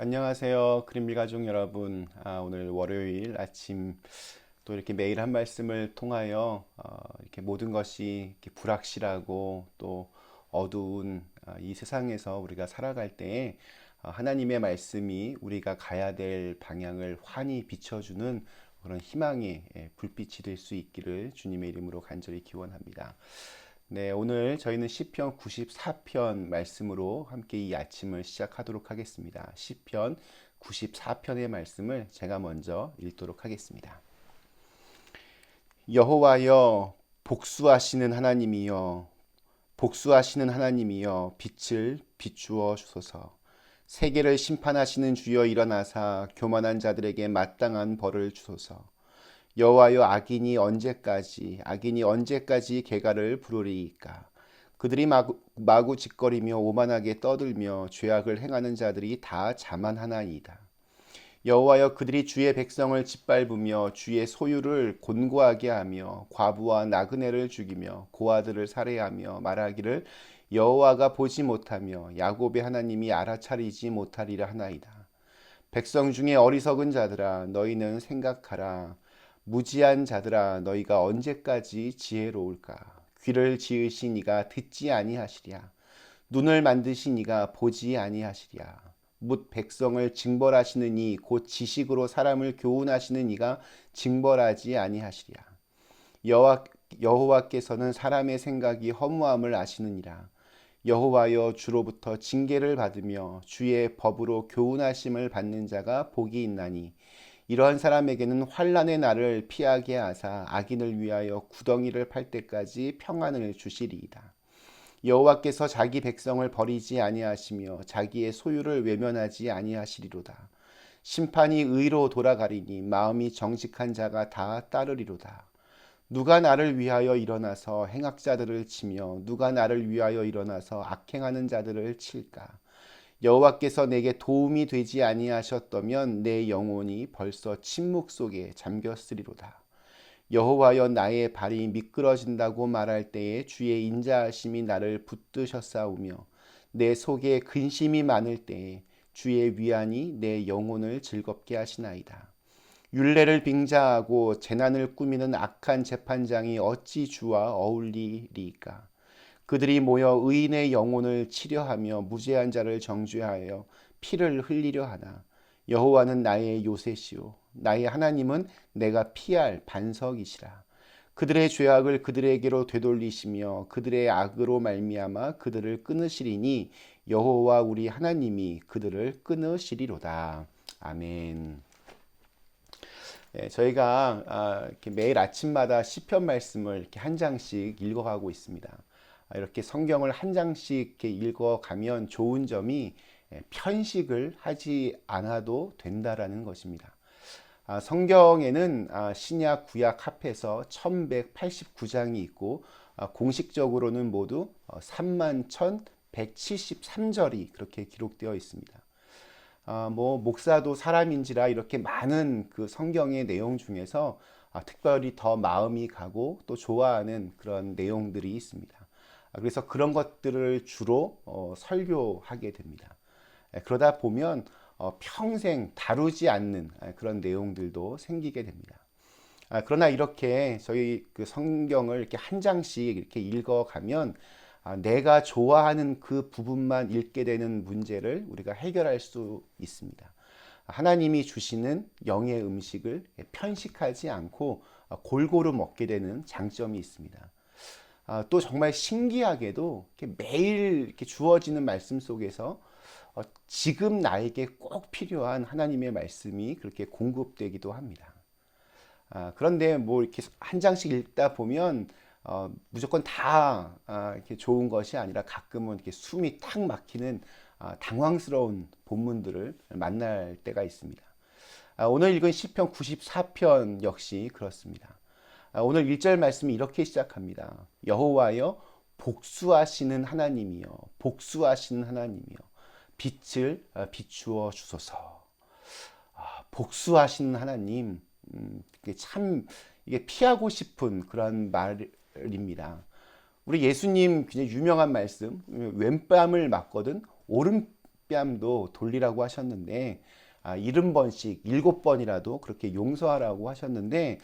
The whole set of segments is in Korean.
안녕하세요. 그린빌 가족 여러분. 오늘 월요일 아침 또 이렇게 매일 한 말씀을 통하여 이렇게 모든 것이 이렇게 불확실하고 또 어두운 이 세상에서 우리가 살아갈 때에 하나님의 말씀이 우리가 가야 될 방향을 환히 비춰주는 그런 희망의 불빛이 될 수 있기를 주님의 이름으로 간절히 기원합니다. 네, 오늘 저희는 시편 94편 말씀으로 함께 이 아침을 시작하도록 하겠습니다. 시편 94편의 말씀을 제가 먼저 읽도록 하겠습니다. 여호와여, 복수하시는 하나님이여, 복수하시는 하나님이여, 빛을 비추어 주소서. 세계를 심판하시는 주여 일어나사 교만한 자들에게 마땅한 벌을 주소서. 여호와여, 악인이 언제까지 개가를 부르리이까. 그들이 마구 짓거리며 오만하게 떠들며 죄악을 행하는 자들이 다 자만하나이다. 여호와여, 그들이 주의 백성을 짓밟으며 주의 소유를 곤고하게 하며 과부와 나그네를 죽이며 고아들을 살해하며 말하기를 여호와가 보지 못하며 야곱의 하나님이 알아차리지 못하리라 하나이다. 백성 중에 어리석은 자들아, 너희는 생각하라. 무지한 자들아, 너희가 언제까지 지혜로울까? 귀를 지으신 이가 듣지 아니하시랴. 눈을 만드신 이가 보지 아니하시랴. 뭇 백성을 징벌하시는 이, 곧 지식으로 사람을 교훈하시는 이가 징벌하지 아니하시랴. 여호와께서는 사람의 생각이 허무함을 아시느니라. 여호와여, 주로부터 징계를 받으며 주의 법으로 교훈하심을 받는 자가 복이 있나니 이러한 사람에게는 환난의 날을 피하게 하사 악인을 위하여 구덩이를 팔 때까지 평안을 주시리이다. 여호와께서 자기 백성을 버리지 아니하시며 자기의 소유를 외면하지 아니하시리로다. 심판이 의로 돌아가리니 마음이 정직한 자가 다 따르리로다. 누가 나를 위하여 일어나서 행악자들을 치며 누가 나를 위하여 일어나서 악행하는 자들을 칠까? 여호와께서 내게 도움이 되지 아니하셨다면 내 영혼이 벌써 침묵 속에 잠겼으리로다. 여호와여, 나의 발이 미끄러진다고 말할 때에 주의 인자하심이 나를 붙드셨사오며 내 속에 근심이 많을 때에 주의 위안이 내 영혼을 즐겁게 하시나이다. 율례를 빙자하고 재난을 꾸미는 악한 재판장이 어찌 주와 어울리리까? 그들이 모여 의인의 영혼을 치려하며 무죄한 자를 정죄하여 피를 흘리려 하나. 여호와는 나의 요새시오, 나의 하나님은 내가 피할 반석이시라. 그들의 죄악을 그들에게로 되돌리시며 그들의 악으로 말미암아 그들을 끊으시리니 여호와 우리 하나님이 그들을 끊으시리로다. 아멘. 저희가 이렇게 매일 아침마다 시편 말씀을 이렇게 한 장씩 읽어가고 있습니다. 이렇게 성경을 한 장씩 이렇게 읽어가면 좋은 점이 편식을 하지 않아도 된다라는 것입니다. 성경에는 신약, 구약 합해서 1189장이 있고 공식적으로는 모두 31,173절이 그렇게 기록되어 있습니다. 목사도 사람인지라 이렇게 많은 그 성경의 내용 중에서 특별히 더 마음이 가고 또 좋아하는 그런 내용들이 있습니다. 그래서 그런 것들을 주로 설교하게 됩니다. 그러다 보면 평생 다루지 않는 그런 내용들도 생기게 됩니다. 그러나 이렇게 저희 그 성경을 이렇게 한 장씩 이렇게 읽어가면 내가 좋아하는 그 부분만 읽게 되는 문제를 우리가 해결할 수 있습니다. 하나님이 주시는 영의 음식을 편식하지 않고 골고루 먹게 되는 장점이 있습니다. 또 정말 신기하게도 이렇게 매일 이렇게 주어지는 말씀 속에서 지금 나에게 꼭 필요한 하나님의 말씀이 그렇게 공급되기도 합니다. 그런데 뭐 이렇게 한 장씩 읽다 보면 무조건 다 이렇게 좋은 것이 아니라 가끔은 이렇게 숨이 탁 막히는 당황스러운 본문들을 만날 때가 있습니다. 오늘 읽은 시편 94편 역시 그렇습니다. 오늘 1절 말씀이 이렇게 시작합니다. 여호와여, 복수하시는 하나님이여, 복수하시는 하나님이여, 빛을 비추어 주소서. 복수하시는 하나님, 이게 피하고 싶은 그런 말입니다. 우리 예수님 굉장히 유명한 말씀, 왼뺨을 맞거든 오른뺨을 뺨도 돌리라고 하셨는데 70번씩 7번이라도 그렇게 용서하라고 하셨는데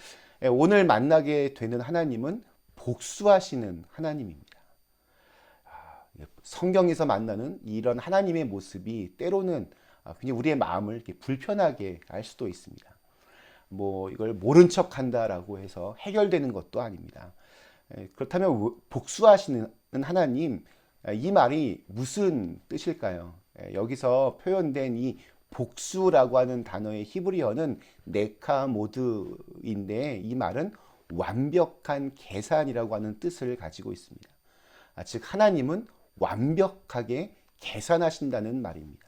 오늘 만나게 되는 하나님은 복수하시는 하나님입니다. 성경에서 만나는 이런 하나님의 모습이 때로는 그냥 우리의 마음을 이렇게 불편하게 할 수도 있습니다. 뭐 이걸 모른 척 한다라고 해서 해결되는 것도 아닙니다. 그렇다면 복수하시는 하나님, 이 말이 무슨 뜻일까요? 여기서 표현된 이 복수라고 하는 단어의 히브리어는 네카모드인데 이 말은 완벽한 계산이라고 하는 뜻을 가지고 있습니다. 즉 하나님은 완벽하게 계산하신다는 말입니다.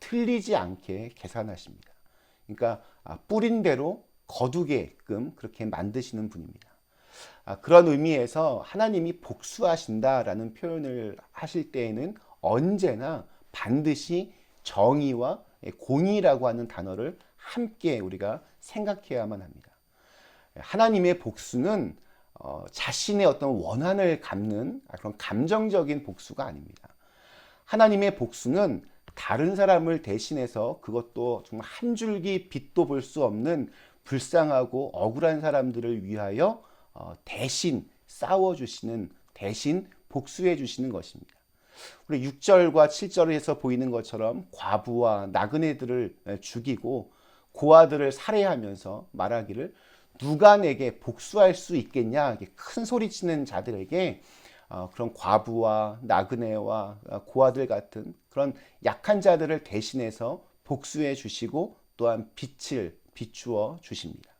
틀리지 않게 계산하십니다. 그러니까 뿌린 대로 거두게끔 그렇게 만드시는 분입니다. 그런 의미에서 하나님이 복수하신다라는 표현을 하실 때에는 언제나 반드시 정의와 공의라고 하는 단어를 함께 우리가 생각해야만 합니다. 하나님의 복수는 자신의 어떤 원한을 갚는 그런 감정적인 복수가 아닙니다. 하나님의 복수는 다른 사람을 대신해서 그것도 정말 한 줄기 빛도 볼 수 없는 불쌍하고 억울한 사람들을 위하여 대신 싸워주시는, 대신 복수해 주시는 것입니다. 우리 6절과 7절에서 보이는 것처럼 과부와 나그네들을 죽이고 고아들을 살해하면서 말하기를 누가 내게 복수할 수 있겠냐, 큰 소리치는 자들에게 그런 과부와 나그네와 고아들 같은 그런 약한 자들을 대신해서 복수해 주시고 또한 빛을 비추어 주십니다.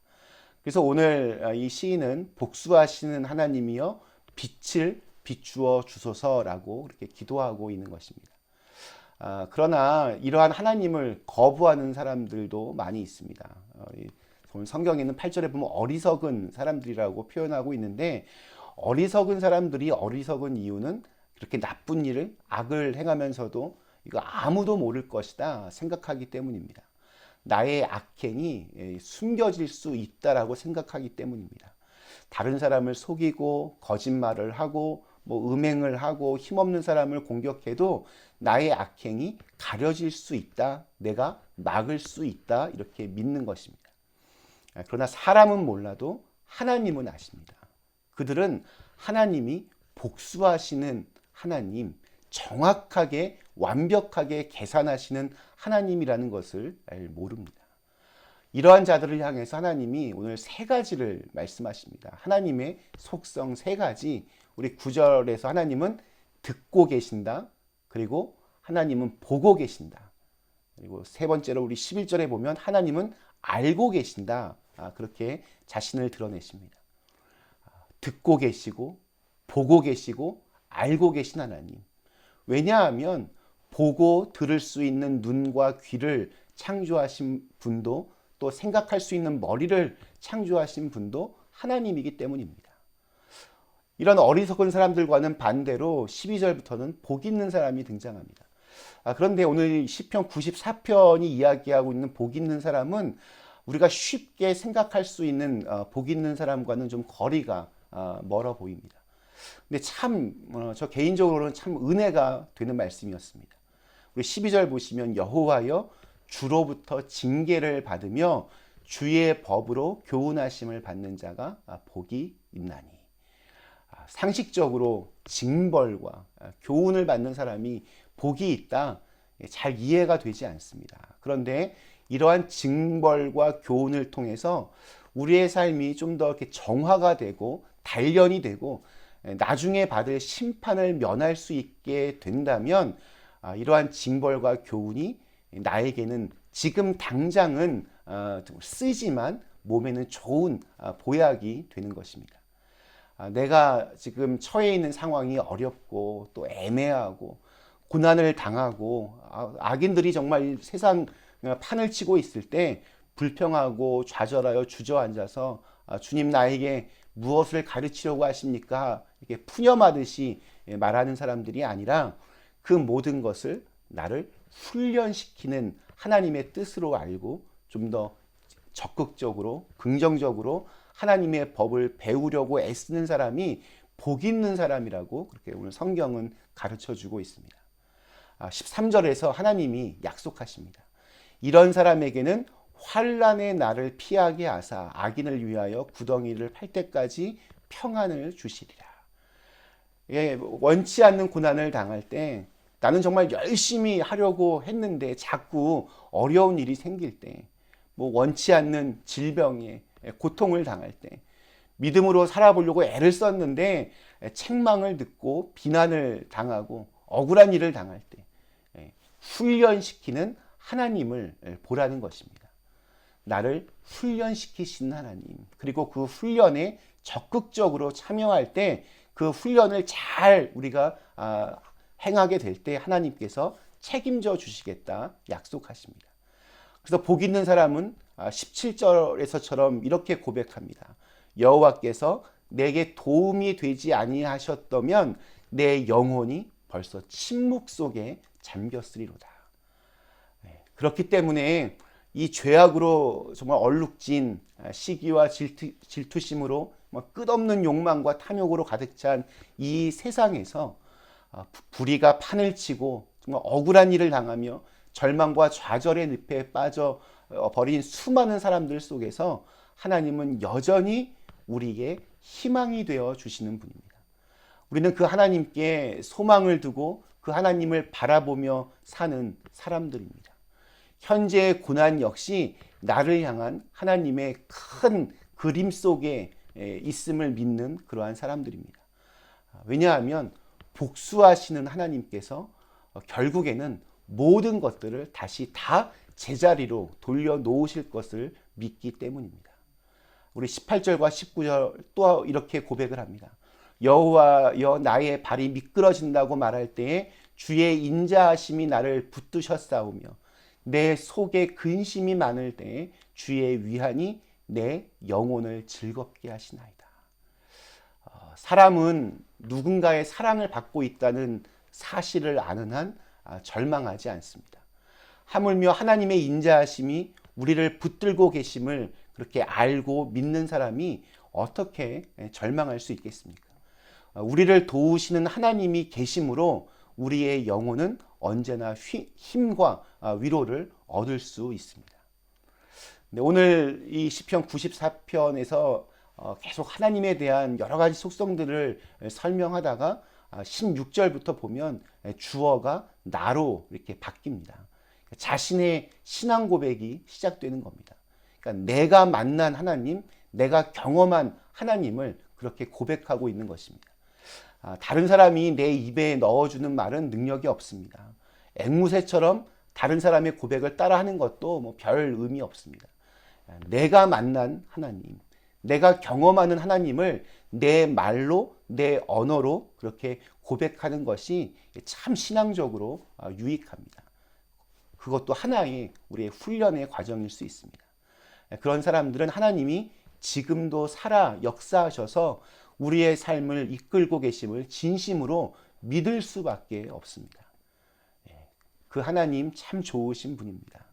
그래서 오늘 이 시인은 복수하시는 하나님이여 빛을 비추어 주소서라고 이렇게 기도하고 있는 것입니다. 그러나 이러한 하나님을 거부하는 사람들도 많이 있습니다. 오늘 성경에는 8절에 보면 어리석은 사람들이라고 표현하고 있는데 어리석은 사람들이 어리석은 이유는 그렇게 나쁜 일을 악을 행하면서도 이거 아무도 모를 것이다 생각하기 때문입니다. 나의 악행이 숨겨질 수 있다라고 생각하기 때문입니다. 다른 사람을 속이고 거짓말을 하고 음행을 하고 힘없는 사람을 공격해도 나의 악행이 가려질 수 있다, 내가 막을 수 있다 이렇게 믿는 것입니다. 그러나 사람은 몰라도 하나님은 아십니다. 그들은 하나님이 복수하시는 하나님, 정확하게 완벽하게 계산하시는 하나님이라는 것을 모릅니다. 이러한 자들을 향해서 하나님이 오늘 세 가지를 말씀하십니다. 하나님의 속성 세 가지. 우리 9절에서 하나님은 듣고 계신다. 그리고 하나님은 보고 계신다. 그리고 세 번째로 우리 11절에 보면 하나님은 알고 계신다. 그렇게 자신을 드러내십니다. 듣고 계시고 보고 계시고 알고 계신 하나님. 왜냐하면 보고 들을 수 있는 눈과 귀를 창조하신 분도 또 생각할 수 있는 머리를 창조하신 분도 하나님이기 때문입니다. 이런 어리석은 사람들과는 반대로 12절부터는 복 있는 사람이 등장합니다. 그런데 오늘 시편 94편이 이야기하고 있는 복 있는 사람은 우리가 쉽게 생각할 수 있는 복 있는 사람과는 좀 거리가 멀어 보입니다. 근데 참 저 개인적으로는 참 은혜가 되는 말씀이었습니다. 우리 12절 보시면 여호와여 주로부터 징계를 받으며 주의 법으로 교훈하심을 받는 자가 복이 있나니. 상식적으로 징벌과 교훈을 받는 사람이 복이 있다, 잘 이해가 되지 않습니다. 그런데 이러한 징벌과 교훈을 통해서 우리의 삶이 좀 더 이렇게 정화가 되고 단련이 되고 나중에 받을 심판을 면할 수 있게 된다면 이러한 징벌과 교훈이 나에게는 지금 당장은 쓰지만 몸에는 좋은 보약이 되는 것입니다. 내가 지금 처해 있는 상황이 어렵고 또 애매하고 고난을 당하고 악인들이 정말 세상 판을 치고 있을 때 불평하고 좌절하여 주저앉아서 주님 나에게 무엇을 가르치려고 하십니까? 이렇게 푸념하듯이 말하는 사람들이 아니라 그 모든 것을 나를 훈련시키는 하나님의 뜻으로 알고 좀 더 적극적으로 긍정적으로 하나님의 법을 배우려고 애쓰는 사람이 복 있는 사람이라고 그렇게 오늘 성경은 가르쳐 주고 있습니다. 13절에서 하나님이 약속하십니다. 이런 사람에게는 환난의 날을 피하게 하사 악인을 위하여 구덩이를 팔 때까지 평안을 주시리라. 예, 원치 않는 고난을 당할 때 나는 정말 열심히 하려고 했는데 자꾸 어려운 일이 생길 때, 원치 않는 질병에 고통을 당할 때, 믿음으로 살아보려고 애를 썼는데 책망을 듣고 비난을 당하고 억울한 일을 당할 때 훈련시키는 하나님을 보라는 것입니다. 나를 훈련시키시는 하나님, 그리고 그 훈련에 적극적으로 참여할 때 그 훈련을 잘 우리가 행하게 될 때 하나님께서 책임져 주시겠다 약속하십니다. 그래서 복 있는 사람은 17절에서처럼 이렇게 고백합니다. 여호와께서 내게 도움이 되지 아니하셨다면 내 영혼이 벌써 침묵 속에 잠겼으리로다. 그렇기 때문에 이 죄악으로 정말 얼룩진 시기와 질투심으로 끝없는 욕망과 탐욕으로 가득 찬 이 세상에서 불의가 판을 치고 정말 억울한 일을 당하며 절망과 좌절의 늪에 빠져 버린 수많은 사람들 속에서 하나님은 여전히 우리에게 희망이 되어 주시는 분입니다. 우리는 그 하나님께 소망을 두고 그 하나님을 바라보며 사는 사람들입니다. 현재의 고난 역시 나를 향한 하나님의 큰 그림 속에 있음을 믿는 그러한 사람들입니다. 왜냐하면 복수하시는 하나님께서 결국에는 모든 것들을 다시 다 제자리로 돌려놓으실 것을 믿기 때문입니다. 우리 18절과 19절 또 이렇게 고백을 합니다. 여호와여 나의 발이 미끄러진다고 말할 때에 주의 인자하심이 나를 붙드셨사오며 내 속에 근심이 많을 때에 주의 위안이 내 영혼을 즐겁게 하시나이다. 사람은 누군가의 사랑을 받고 있다는 사실을 아는 한 절망하지 않습니다. 하물며 하나님의 인자하심이 우리를 붙들고 계심을 그렇게 알고 믿는 사람이 어떻게 절망할 수 있겠습니까? 우리를 도우시는 하나님이 계심으로 우리의 영혼은 언제나 힘과 위로를 얻을 수 있습니다. 오늘 이 시편 94편에서 계속 하나님에 대한 여러 가지 속성들을 설명하다가 16절부터 보면 주어가 나로 이렇게 바뀝니다. 자신의 신앙 고백이 시작되는 겁니다. 그러니까 내가 만난 하나님, 내가 경험한 하나님을 그렇게 고백하고 있는 것입니다. 다른 사람이 내 입에 넣어주는 말은 능력이 없습니다. 앵무새처럼 다른 사람의 고백을 따라하는 것도 별 의미 없습니다. 내가 만난 하나님, 내가 경험하는 하나님을 내 말로, 내 언어로 그렇게 고백하는 것이 참 신앙적으로 유익합니다. 그것도 하나의 우리의 훈련의 과정일 수 있습니다. 그런 사람들은 하나님이 지금도 살아 역사하셔서 우리의 삶을 이끌고 계심을 진심으로 믿을 수밖에 없습니다. 그 하나님 참 좋으신 분입니다.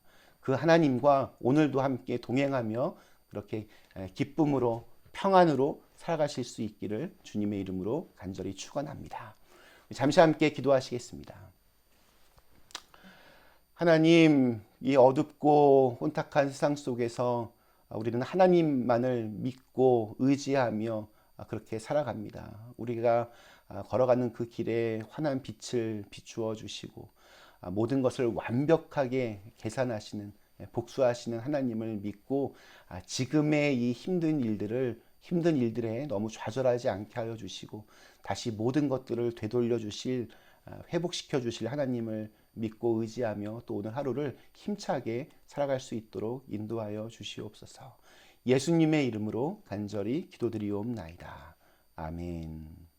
그 하나님과 오늘도 함께 동행하며 그렇게 기쁨으로 평안으로 살아가실 수 있기를 주님의 이름으로 간절히 축원합니다. 잠시 함께 기도하시겠습니다. 하나님, 이 어둡고 혼탁한 세상 속에서 우리는 하나님만을 믿고 의지하며 그렇게 살아갑니다. 우리가 걸어가는 그 길에 환한 빛을 비추어 주시고 모든 것을 완벽하게 계산하시는 복수하시는 하나님을 믿고 지금의 이 힘든 일들에 너무 좌절하지 않게 하여 주시고 다시 모든 것들을 되돌려 주실 회복시켜 주실 하나님을 믿고 의지하며 또 오늘 하루를 힘차게 살아갈 수 있도록 인도하여 주시옵소서. 예수님의 이름으로 간절히 기도드리옵나이다. 아멘.